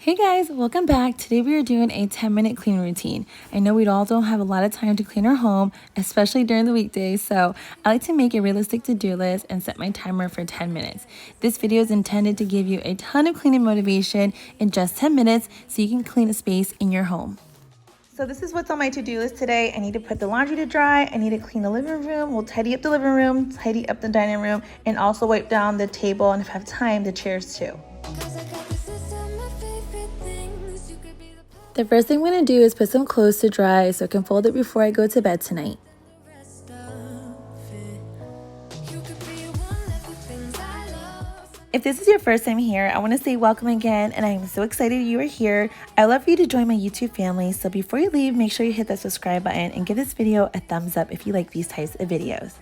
Hey guys, welcome back. Today we are doing a 10-minute clean routine. I know we all don't have a lot of time to clean our home, especially during the weekdays, so I like to make a realistic to-do list and set my timer for 10 minutes. This video is intended to give you a ton of cleaning motivation in just 10 minutes so you can clean a space in your home. So this is what's on my to-do list today. I need to put the laundry to dry. I need to clean the living room. We'll tidy up the living room, tidy up the dining room, and also wipe down the table, and if I have time, the chairs too. The first thing I'm going to do is put some clothes to dry so I can fold it before I go to bed tonight. If this is your first time here, I want to say welcome again, and I'm so excited you are here. I love for you to join my YouTube family, so before you leave, make sure you hit that subscribe button and give this video a thumbs up if you like these types of videos.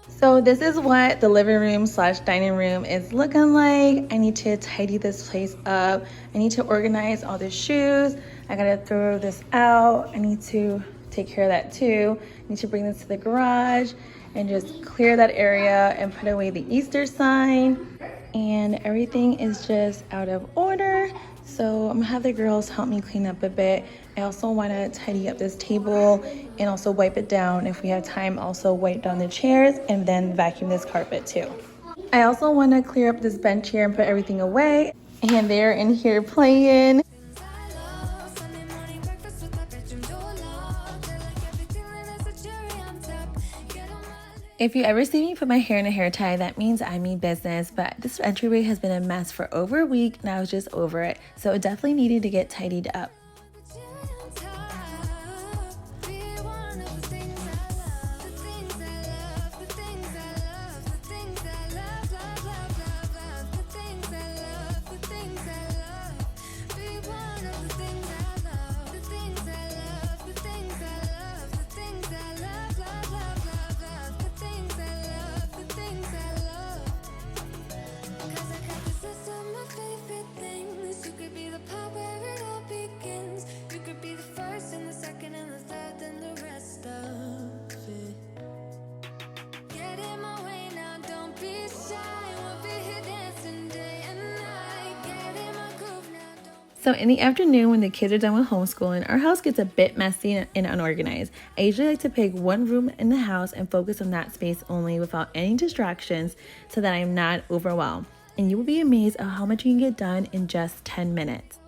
So this is what the living room / dining room is looking like. I need to tidy this place up. I need to organize all the shoes. I gotta throw this out. I need to take care of that too. I need to bring this to the garage and just clear that area and put away the Easter sign. And everything is just out of order. So I'm gonna have the girls help me clean up a bit. I also wanna tidy up this table and also wipe it down. If we have time, also wipe down the chairs and then vacuum this carpet too. I also wanna clear up this bench here and put everything away. And they're in here playing. If you ever see me put my hair in a hair tie, that means I mean business, but this entryway has been a mess for over a week and I was just over it, so it definitely needed to get tidied up. So in the afternoon when the kids are done with homeschooling, our house gets a bit messy and unorganized. I usually like to pick one room in the house and focus on that space only without any distractions so that I'm not overwhelmed. And you will be amazed at how much you can get done in just 10 minutes.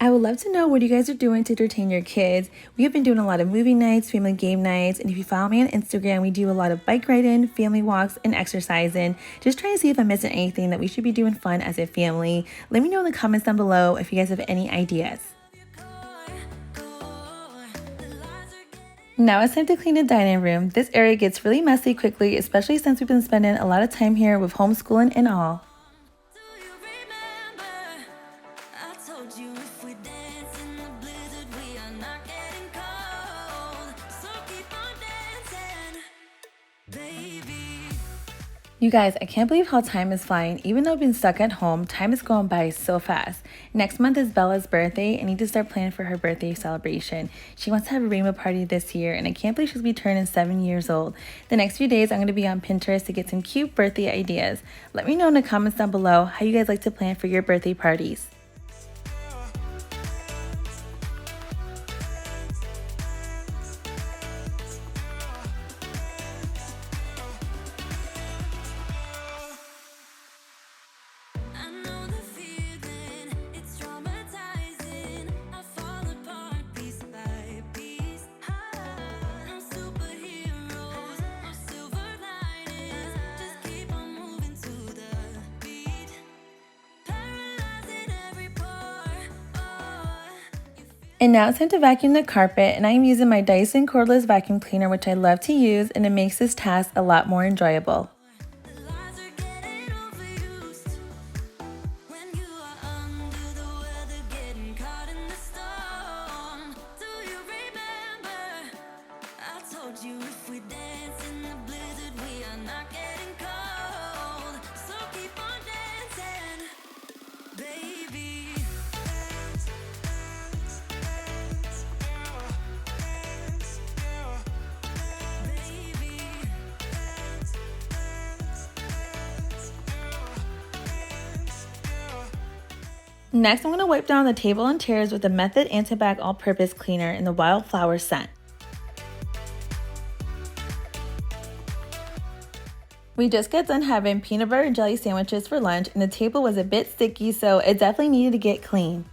I would love to know what you guys are doing to entertain your kids. We have been doing a lot of movie nights, family game nights, and if you follow me on Instagram, we do a lot of bike riding, family walks, and exercising. Just trying to see if I'm missing anything that we should be doing fun as a family. Let me know in the comments down below if you guys have any ideas. Now it's time to clean the dining room. This area gets really messy quickly, especially since we've been spending a lot of time here with homeschooling and all. You guys, I can't believe how time is flying. Even though I've been stuck at home, time is going by so fast. Next month is Bella's birthday. I need to start planning for her birthday celebration. She wants to have a rainbow party this year, and I can't believe she'll be turning 7 years old. The next few days, I'm going to be on Pinterest to get some cute birthday ideas. Let me know in the comments down below how you guys like to plan for your birthday parties. And now it's time to vacuum the carpet, and I'm using my Dyson cordless vacuum cleaner, which I love to use, and it makes this task a lot more enjoyable. Next, I'm going to wipe down the table and chairs with the Method Antibac All-Purpose Cleaner in the Wildflower scent. We just got done having peanut butter and jelly sandwiches for lunch, and the table was a bit sticky, so it definitely needed to get clean.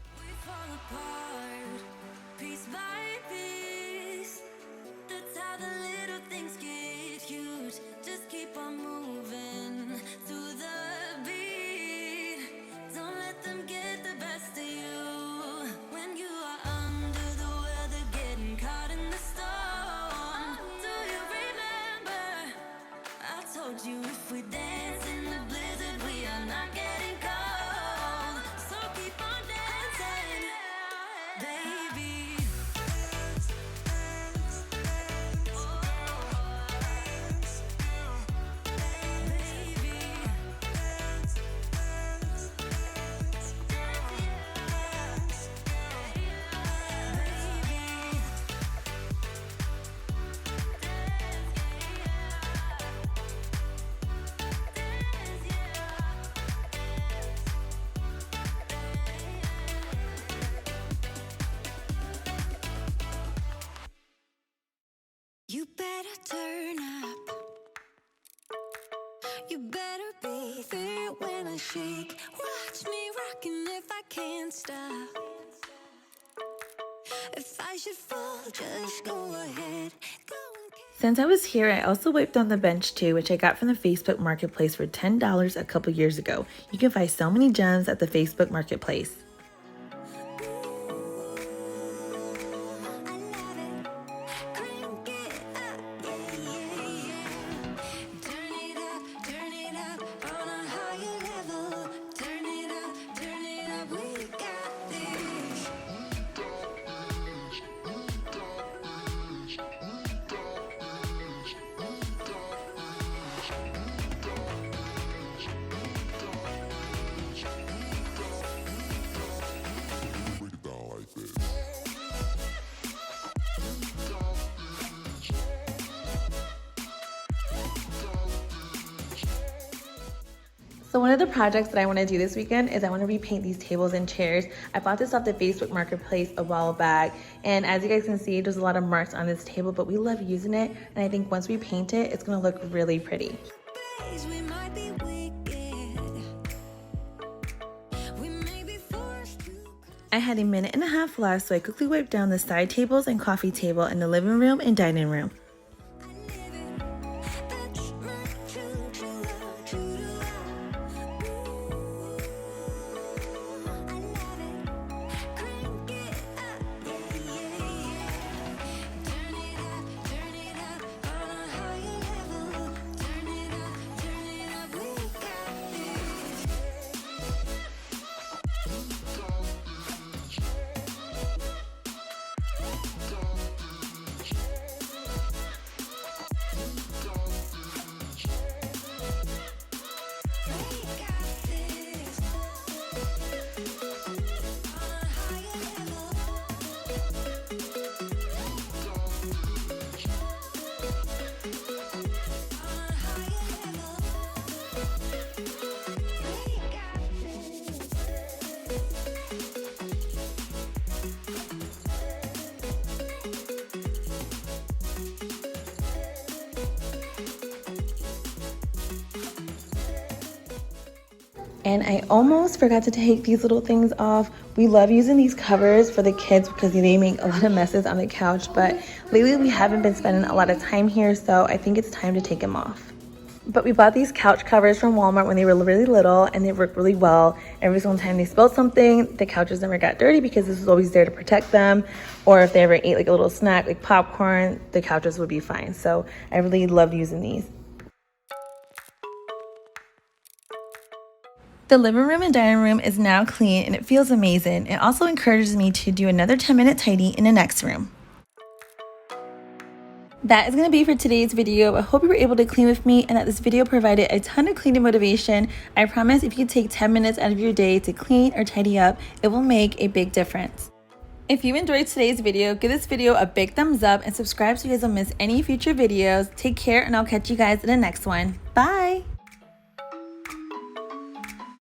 You better turn up. You better be there when I shake. Watch me rockin' if I can't stop. If I should fall, just go ahead. Since I was here, I also wiped on the bench too, which I got from the Facebook Marketplace for $10 a couple years ago. You can find so many gems at the Facebook Marketplace. So one of the projects that I want to do this weekend is I want to repaint these tables and chairs. I bought this off the Facebook Marketplace a while back, and as you guys can see, there's a lot of marks on this table, but we love using it, and I think once we paint it, it's going to look really pretty. I had a minute and a half left, so I quickly wiped down the side tables and coffee table in the living room and dining room. And I almost forgot to take these little things off. We love using these covers for the kids because they make a lot of messes on the couch, but lately we haven't been spending a lot of time here, so I think it's time to take them off. But we bought these couch covers from Walmart when they were really little, and they work really well. Every single time they spilled something, the couches never got dirty because this was always there to protect them. Or if they ever ate like a little snack, like popcorn, the couches would be fine. So I really loved using these. The living room and dining room is now clean and it feels amazing. It also encourages me to do another 10-minute tidy in the next room. That is going to be for today's video. I hope you were able to clean with me and that this video provided a ton of cleaning motivation. I promise if you take 10 minutes out of your day to clean or tidy up, it will make a big difference. If you enjoyed today's video, give this video a big thumbs up and subscribe so you guys don't miss any future videos. Take care and I'll catch you guys in the next one. Bye!